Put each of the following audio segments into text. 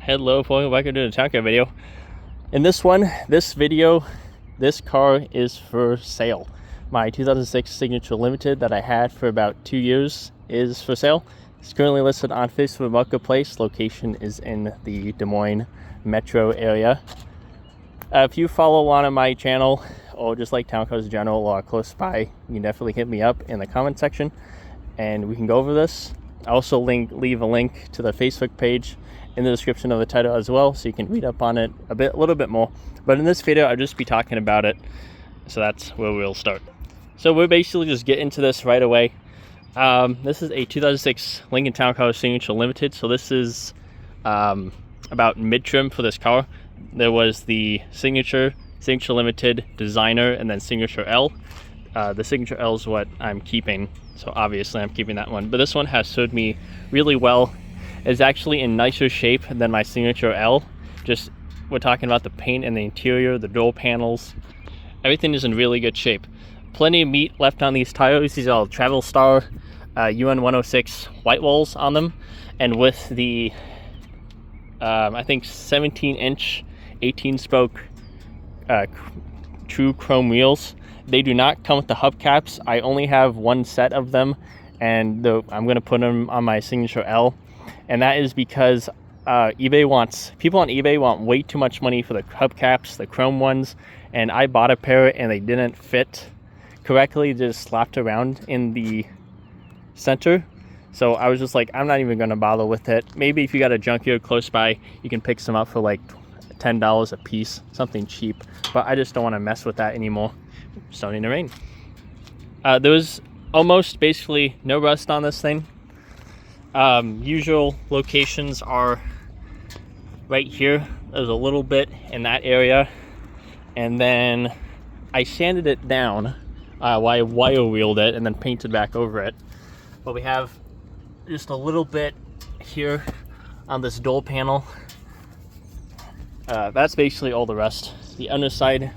Hello, welcome back to the town car video. In this video, this car is for sale. My 2006 Signature Limited that I had for about 2 years is for sale. It's currently listed on Facebook Marketplace. Location is in the Des Moines metro area. If you follow along on my channel or just like town cars in general or close by, you can definitely hit me up in the comment section and we can go over this. I also leave a link to the Facebook page in the description of the title as well, so you can read up on it a little bit more. But in this video, I'll just be talking about it, so that's where we'll start. So we'll basically just get into this right away. This is a 2006 Lincoln Town Car Signature Limited, so this is about mid-trim for this car. There was the Signature Limited, Designer, and then Signature L. The Signature L is what I'm keeping, so obviously I'm keeping that one. But this one has served me really well. It's actually in nicer shape than my Signature L. Just, we're talking about the paint and the interior, the door panels. Everything is in really good shape. Plenty of meat left on these tires. These are all Travel Star UN 106 white walls on them. And with the, I think 17-inch, 18-spoke true chrome wheels. They do not come with the hubcaps. I only have one set of them, and I'm going to put them on my Signature L. And that is because people on eBay want way too much money for the hubcaps, the chrome ones, and I bought a pair and they didn't fit correctly. They just slapped around in the center. So I was just like, I'm not even going to bother with it. Maybe if you got a junkyard close by, you can pick some up for like $10 a piece, something cheap. But I just don't want to mess with that anymore. It's starting to rain. There was almost basically no rust on this thing. Usual locations are right here. There's a little bit in that area, and then I sanded it down while I wire wheeled it and then painted back over it. But we have just a little bit here on this door panel. That's basically all the rest. The underside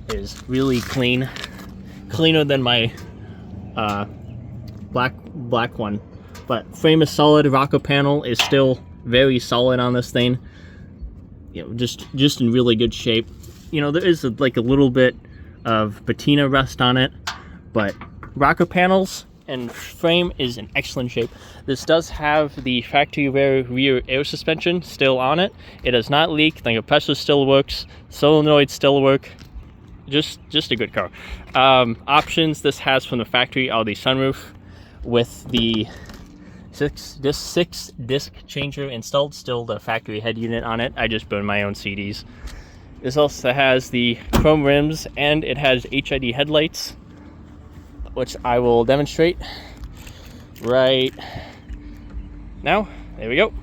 is really clean, cleaner than my black one. But frame is solid. Rocker panel is still very solid on this thing. You know, just in really good shape. You know, there is like a little bit of patina rust on it, but rocker panels and frame is in excellent shape. This does have the factory rear air suspension still on it. It does not leak. The compressor still works. Solenoids still work. Just a good car. Options this has from the factory are the sunroof with the six disc changer installed, still the factory head unit on it. I just burned my own CDs. This also has the chrome rims and it has HID headlights, which I will demonstrate right now. There we go.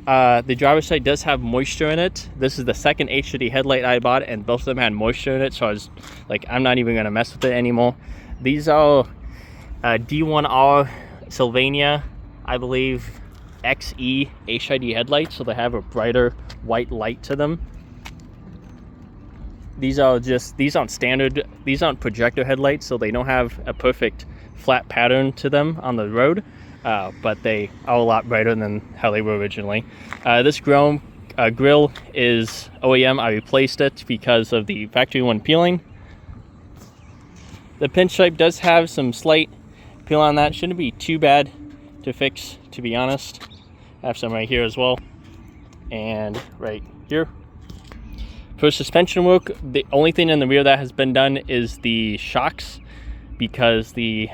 The driver's side does have moisture in it. This is the second HID headlight I bought, and both of them had moisture in it, so I was like, I'm not even gonna mess with it anymore. These are D1R Sylvania, I believe, XE HID headlights, so they have a brighter white light to them. These aren't projector headlights, so they don't have a perfect flat pattern to them on the road, but they are a lot brighter than how they were originally. This grill is OEM. I replaced it because of the factory one peeling. The pinstripe does have some slight peel on that. Shouldn't be too bad to fix, to be honest. I have some right here as well, and right here. For suspension work, the only thing in the rear that has been done is the shocks, because the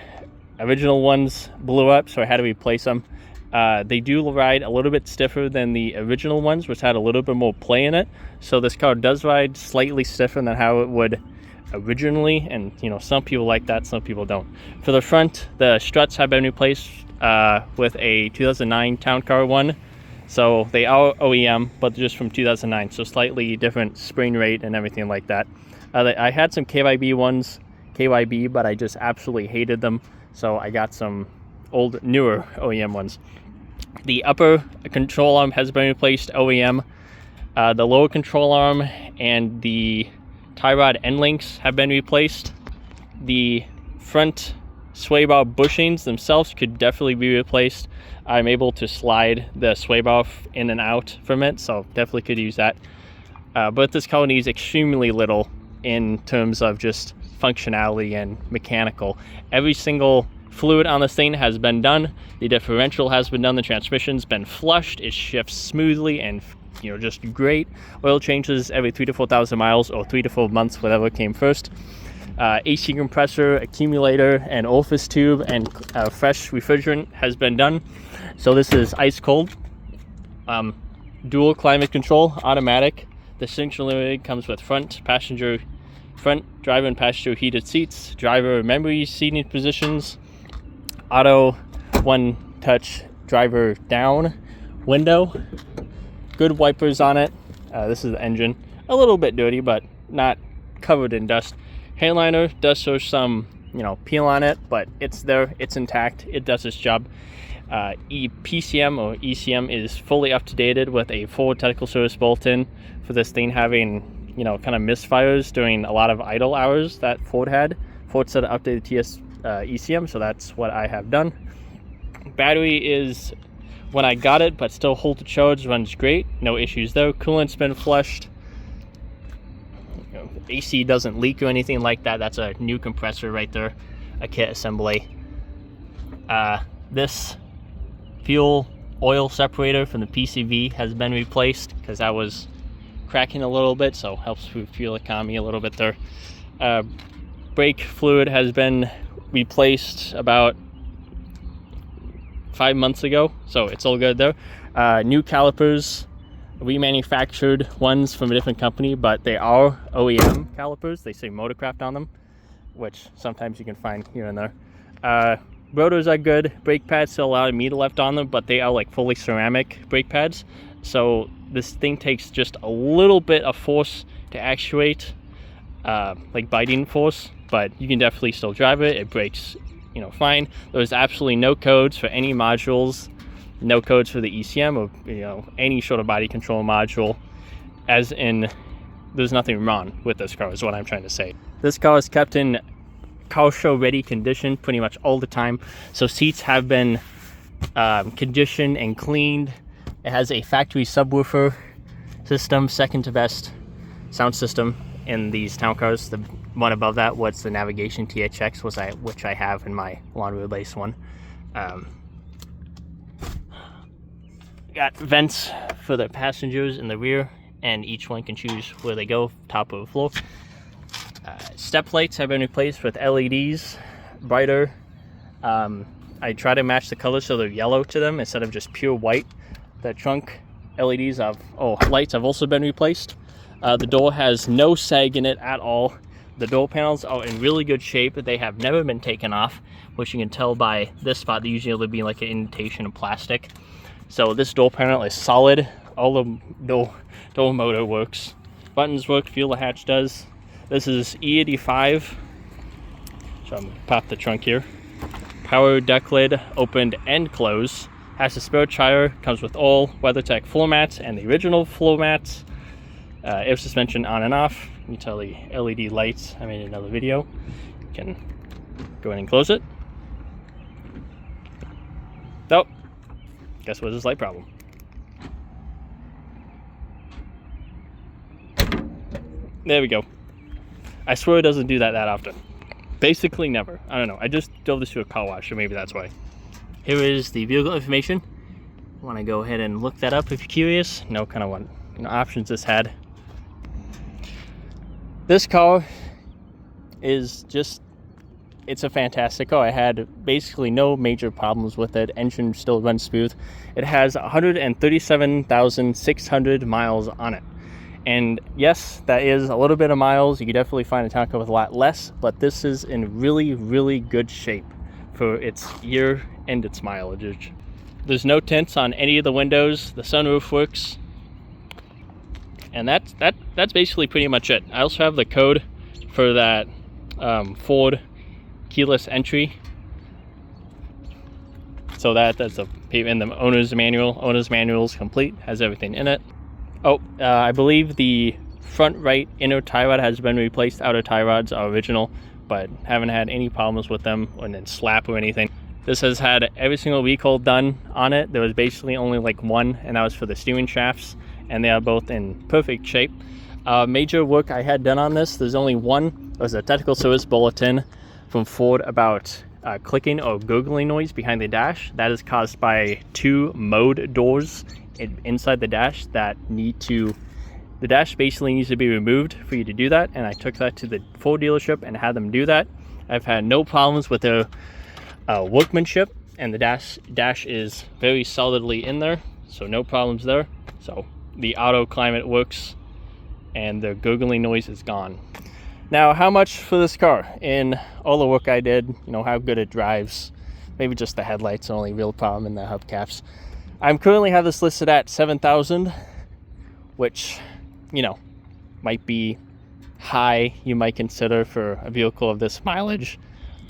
original ones blew up, so I had to replace them. They do ride a little bit stiffer than the original ones, which had a little bit more play in it. So this car does ride slightly stiffer than how it would originally, and you know, some people like that, some people don't. For the front, the struts have been replaced with a 2009 Town Car one, so they are OEM, but just from 2009, so slightly different spring rate and everything like that. I had some KYB, but I just absolutely hated them, so I got some newer OEM ones. The upper control arm has been replaced OEM. The lower control arm and the tie rod end links have been replaced. The front sway bar bushings themselves could definitely be replaced. I'm able to slide the sway bar in and out from it, so definitely could use that. But this car needs extremely little in terms of just functionality and mechanical. Every single fluid on this thing has been done. The differential has been done. The transmission's been flushed. It shifts smoothly and just great. Oil changes every 3,000 to 4,000 miles or 3 to 4 months, whatever came first. AC compressor, accumulator, and orifice tube, and fresh refrigerant has been done. So this is ice cold. Dual climate control, automatic. The Signature Limited comes with front driver and passenger heated seats, driver memory seating positions, auto one touch driver down window, good wipers on it. This is the engine, a little bit dirty but not covered in dust. Headliner does show some peel on it, but it's there, it's intact, it does its job. PCM or ECM is fully up to date with a full technical service bulletin for this thing having kind of misfires during a lot of idle hours that Ford had. Ford said updated TS ECM, so that's what I have done. Battery is when I got it, but still hold to charge, runs great, no issues there. Coolant's been flushed. AC doesn't leak or anything like that. That's a new compressor right there, a kit assembly. This fuel oil separator from the PCV has been replaced because that was cracking a little bit, so helps with fuel economy a little bit there. Brake fluid has been replaced about 5 months ago, so it's all good there. New calipers, remanufactured ones from a different company, but they are OEM calipers. They say Motorcraft on them, which sometimes you can find here and there. Rotors are good. Brake pads still allow me to left on them, but they are like fully ceramic brake pads, so this thing takes just a little bit of force to actuate, like biting force, but you can definitely still drive it. It brakes fine. There's absolutely no codes for any modules, no codes for the ECM or any sort of body control module, as in there's nothing wrong with this car is what I'm trying to say. This car is kept in car show ready condition pretty much all the time, so seats have been conditioned and cleaned. It has a factory subwoofer system, second to best sound system in these town cars. The one above that was the Navigation THX, which I have in my lawn wheelbase one. Got vents for the passengers in the rear, and each one can choose where they go, top or floor. Step lights have been replaced with LEDs, brighter. I try to match the colors so they're yellow to them instead of just pure white. The trunk LEDs lights have also been replaced. The door has no sag in it at all. The door panels are in really good shape. They have never been taken off, which you can tell by this spot. They usually be like an indentation of plastic. So this door panel is solid. All the door motor works. Buttons work, fuel hatch does. This is E85. So I'm gonna pop the trunk here. Power deck lid, opened and closed. Has a spare tire, comes with all WeatherTech floor mats and the original floor mats. Air suspension on and off. You can tell the LED lights. I made another video. You can go ahead and close it. Oh, guess what is this light problem? There we go. I swear it doesn't do that often. Basically never. I don't know. I just drove this to a car wash, so maybe that's why. Here is the vehicle information. Want to go ahead and look that up if you're curious. Know kind of what options this had. This car is it's a fantastic car. I had basically no major problems with it. Engine still runs smooth. It has 137,600 miles on it. And yes, that is a little bit of miles. You could definitely find a town car with a lot less, but this is in really, really good shape for its year and its mileage. There's no tints on any of the windows. The sunroof works. And that's basically pretty much it. I also have the code for that Ford keyless entry. So that's in the owner's manual. Owner's manual is complete, has everything in it. I believe the front right inner tie rod has been replaced. Outer tie rods are original, but haven't had any problems with them and then slap or anything. This has had every single recall done on it. There was basically only like one, and that was for the steering shafts, and they are both in perfect shape. Major work I had done on this, there's only one. It was a technical service bulletin from Ford about clicking or gurgling noise behind the dash. That is caused by 2 mode doors inside the dash that need to, the dash basically needs to be removed for you to do that, and I took that to the Ford dealership and had them do that. I've had no problems with their workmanship, and the dash is very solidly in there, so no problems there. So the auto climate works and the gurgling noise is gone. Now, how much for this car? In all the work I did, you know, how good it drives, maybe just the headlights, the only real problem in the hubcaps. I'm currently have this listed at $7,000, which, you know, might be high, you might consider for a vehicle of this mileage,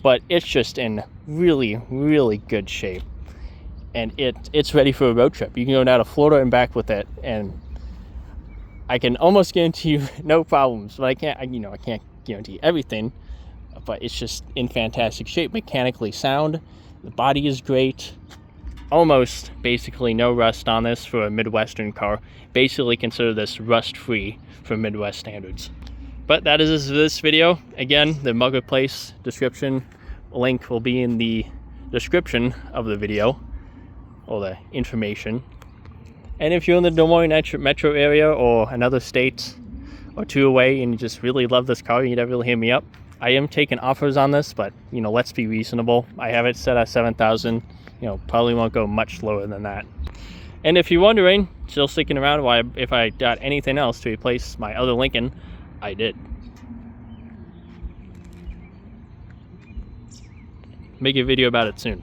but it's just in really, really good shape, and it's ready for a road trip. You can go down to Florida and back with it, and I can almost guarantee you no problems. But I can't guarantee everything, but it's just in fantastic shape, mechanically sound. The body is great. Almost basically no rust on this for a Midwestern car. Basically consider this rust-free for Midwest standards. But that is this video. Again, the marketplace description link will be in the description of the video, or the information. And if you're in the Des Moines metro area or another state or 2 away and you just really love this car, you definitely hit me up. I am taking offers on this, but, you know, let's be reasonable. I have it set at $7,000. You know, probably won't go much lower than that. And if you're wondering, still sticking around, why if I got anything else to replace my other Lincoln, I did. Make a video about it soon.